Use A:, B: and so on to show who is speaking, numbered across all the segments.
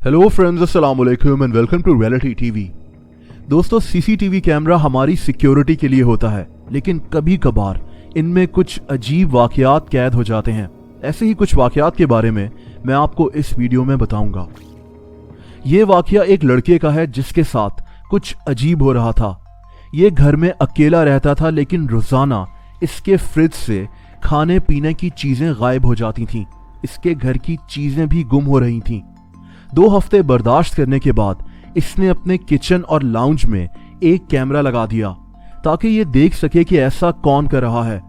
A: Hello friends, अस्सलाम वालेकुम and welcome to reality TV. दोस्तों, सीसीटीवी कैमरा हमारी सिक्योरिटी के लिए होता है, लेकिन कभी कभार इनमें कुछ अजीब वाकयात कैद हो जाते हैं। ऐसे ही कुछ वाकयात के बारे में मैं आपको इस वीडियो में बताऊंगा। ये वाकया एक लड़के का है जिसके साथ कुछ अजीब हो रहा था। ये घर में अकेला रहता था, लेकिन रोजाना इसके फ्रिज से खाने पीने की चीजें गायब हो जाती थीं। इसके घर की चीजें भी गुम हो रही थीं। 2 हफ्ते बर्दाश्त करने के बाद इसने अपने किचन और लाउंज में एक कैमरा लगा दिया ताकि ये देख सके कि ऐसा कौन कर रहा है।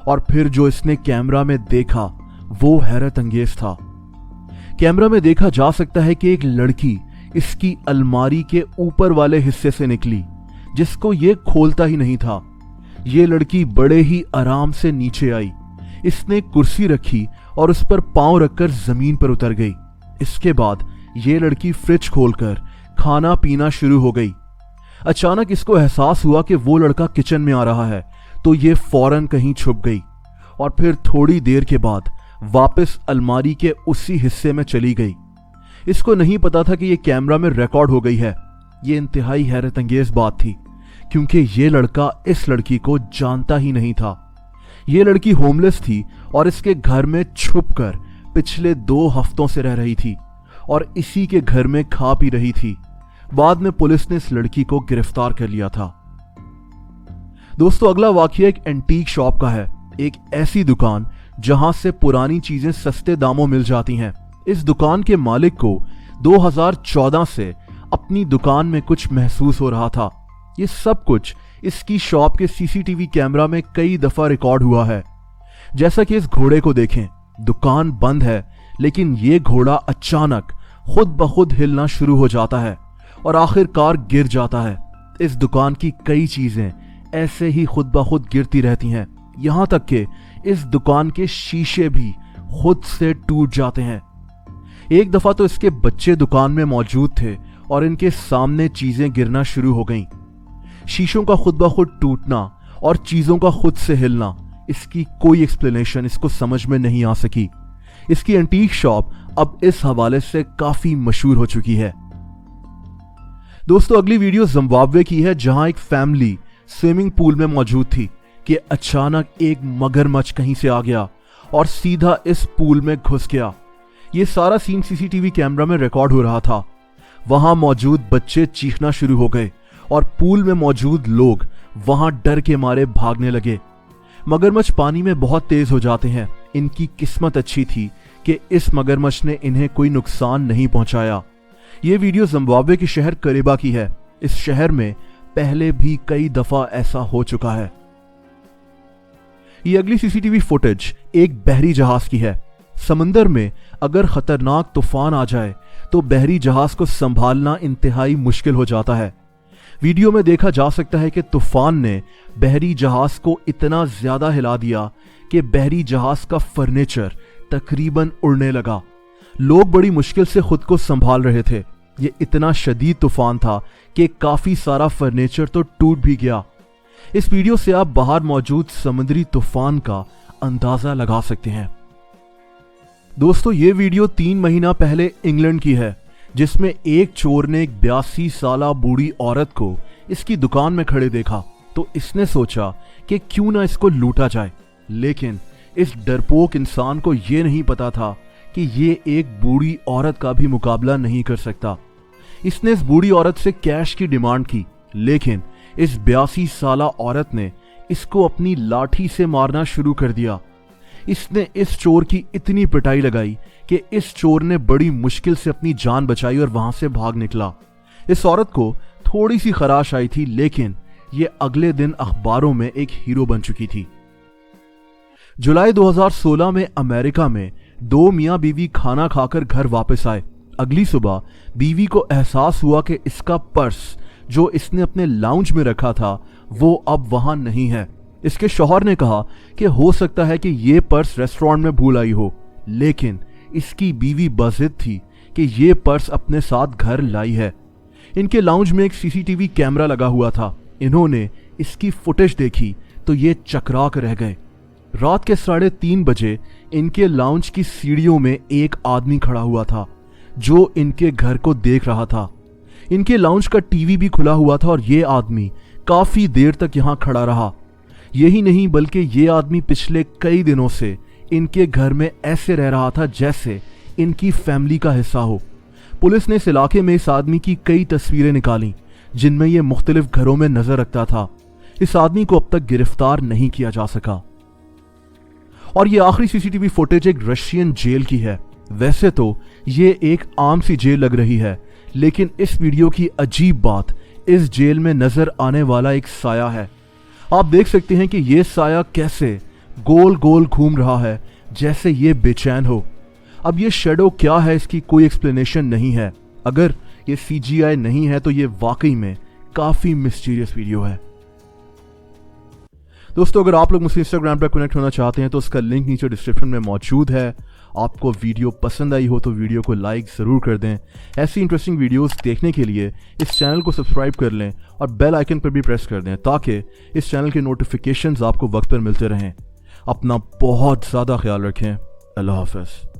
A: और फिर जो इसने कैमरा में देखा वो हैरत अंगेज था। कैमरा में देखा जा सकता है कि एक लड़की इसकी अलमारी के ऊपर वाले हिस्से से निकली, जिसको ये खोलता ही नहीं था। ये लड़की बड़े ही आराम से नीचे आई। इसने कुर्सी रखी और उस पर पांव रखकर जमीन पर उतर गई। इसके बाद ये लड़की फ्रिज खोलकर खाना पीना शुरू हो गई। अचानक इसको एहसास हुआ कि वो लड़का किचन में आ रहा है, तो ये फौरन कहीं छुप गई और फिर थोड़ी देर के बाद वापस अलमारी के उसी हिस्से में चली गई। इसको नहीं पता था कि ये कैमरा में रिकॉर्ड हो गई है। ये इंतहाई हैरत अंगेज बात थी, क्योंकि ये लड़का इस लड़की को जानता ही नहीं था। ये लड़की होमलेस थी और इसके घर में छुपकर पिछले 2 हफ्तों से रह रही थी और इसी के घर में खा पी रही थी। बाद में पुलिस ने इस लड़की को गिरफ्तार कर लिया था। दोस्तों, अगला वाकया एक एंटीक शॉप का है। एक ऐसी दुकान जहां से पुरानी चीजें सस्ते दामों मिल जाती हैं। इस दुकान के मालिक को 2014 से अपनी दुकान में कुछ महसूस हो रहा था। ये सब कुछ इसकी शॉप के सीसीटीवी कैमरा में कई दफा रिकॉर्ड हुआ है। जैसा कि इस घोड़े को देखें, दुकान बंद है, लेकिन ये घोड़ा अचानक खुद ब खुद हिलना शुरू हो जाता है और आखिरकार गिर जाता है। इस दुकान की कई चीजें ऐसे ही खुद ब खुद गिरती रहती हैं, यहां तक कि इस दुकान के शीशे भी खुद से टूट जाते हैं। एक दफा तो इसके बच्चे दुकान में मौजूद थे और इनके सामने चीजें गिरना शुरू हो गईं। शीशों का खुद ब खुद टूटना और चीजों का खुद से हिलना, इसकी कोई एक्सप्लेनेशन इसको समझ में नहीं आ सकी। इसकी एंटीक शॉप अब इस हवाले से काफी मशहूर हो चुकी है। दोस्तों, अगली वीडियो जिम्बाब्वे की है, जहां एक फैमिली स्विमिंग पूल में मौजूद थी कि अचानक एक मगरमच्छ कहीं से आ गया और सीधा इस पूल में घुस गया। ये सारा सीन सीसीटीवी कैमरा में रिकॉर्ड हो रहा था। वहां मौजूद बच्चे चीखना शुरू हो गए और पूल में मौजूद लोग वहां डर के मारे भागने लगे। मगरमच्छ पानी में बहुत तेज हो जाते हैं। इनकी किस्मत अच्छी थी कि इस मगरमच्छ ने इन्हें कोई नुकसान नहीं पहुंचाया। ये वीडियो जिम्बाब्वे के शहर करेबा की है। इस शहर में पहले भी कई दफा ऐसा हो चुका है। ये अगली सीसीटीवी फुटेज एक बहरी जहाज की है। समंदर में अगर खतरनाक तूफान आ जाए तो बहरी जहाज को संभालना इंतहाई मुश्किल हो जाता है। वीडियो में देखा जा सकता है कि तूफान ने बहरी जहाज को इतना ज्यादा हिला दिया कि बहरी जहाज का फर्नीचर तकरीबन उड़ने लगा। लोग बड़ी मुश्किल से खुद को संभाल रहे थे। ये इतना शदीद तूफान था कि काफी सारा फर्नीचर तो टूट भी गया। इस वीडियो से आप बाहर मौजूद समुद्री तूफान का अंदाजा लगा सकते हैं। दोस्तों, ये वीडियो 3 महीना पहले इंग्लैंड की है, जिसमें एक चोर ने एक 82 साला बूढ़ी औरत को इसकी दुकान में खड़े देखा, तो इसने सोचा कि क्यों ना इसको लूटा जाए। लेकिन इस डरपोक इंसान को यह नहीं पता था कि ये एक बूढ़ी औरत का भी मुकाबला नहीं कर सकता। इसने इस बूढ़ी औरत से कैश की डिमांड की, लेकिन इस 82 साला औरत ने इसको अपनी लाठी से मारना शुरू कर दिया। इसने इस चोर की इतनी पिटाई लगाई कि इस चोर ने बड़ी मुश्किल से अपनी जान बचाई और वहां से भाग निकला। इस औरत को थोड़ी सी खराश आई थी, लेकिन ये अगले दिन अखबारों में एक हीरो बन चुकी थी। जुलाई 2016 में अमेरिका में 2 मियां बीवी खाना खाकर घर वापस आए। अगली सुबह बीवी को एहसास हुआ कि इसका पर्स जो इसने अपने लाउंज में रखा था वो अब वहां नहीं है। इसके शौहर ने कहा कि हो सकता है कि ये पर्स रेस्टोरेंट में भूल आई हो, लेकिन इसकी बीवी बज़िद थी कि ये पर्स अपने साथ घर लाई है। इनके लाउंज में एक सीसीटीवी कैमरा लगा हुआ था। इन्होंने इसकी फुटेज देखी तो ये चकरा कर रह गए। रात के 3:30 बजे इनके लाउंज की सीढ़ियों में एक आदमी खड़ा हुआ था, जो इनके घर को देख रहा था। इनके लाउंज का टीवी भी खुला हुआ था और ये आदमी काफी देर तक यहां खड़ा रहा। यही नहीं बल्कि ये आदमी पिछले कई दिनों से इनके घर में ऐसे रह रहा था जैसे इनकी फैमिली का हिस्सा हो। पुलिस ने इस इलाके में इस आदमी की कई तस्वीरें निकाली जिनमें ये मुख्तलिफ घरों में नजर रखता था। इस आदमी को अब तक गिरफ्तार नहीं किया जा सका। और ये आखिरी सीसीटीवी फुटेज एक रशियन जेल की है। वैसे तो ये एक आम सी जेल लग रही है, लेकिन इस वीडियो की अजीब बात इस जेल में नजर आने वाला एक साया है। आप देख सकते हैं कि ये साया कैसे गोल गोल घूम रहा है जैसे ये बेचैन हो। अब ये शेडो क्या है इसकी कोई एक्सप्लेनेशन नहीं है। अगर ये CGI नहीं है तो ये वाकई में काफी मिस्टीरियस वीडियो है। दोस्तों, अगर आप लोग मुझसे इंस्टाग्राम पर कनेक्ट होना चाहते हैं तो उसका लिंक नीचे डिस्क्रिप्शन में मौजूद है। आपको वीडियो पसंद आई हो तो वीडियो को लाइक ज़रूर कर दें। ऐसी इंटरेस्टिंग वीडियोस देखने के लिए इस चैनल को सब्सक्राइब कर लें और बेल आइकन पर भी प्रेस कर दें ताकि इस चैनल के नोटिफिकेशंस आपको वक्त पर मिलते रहें। अपना बहुत ज़्यादा ख्याल रखें। अल्लाह हाफ़िज़।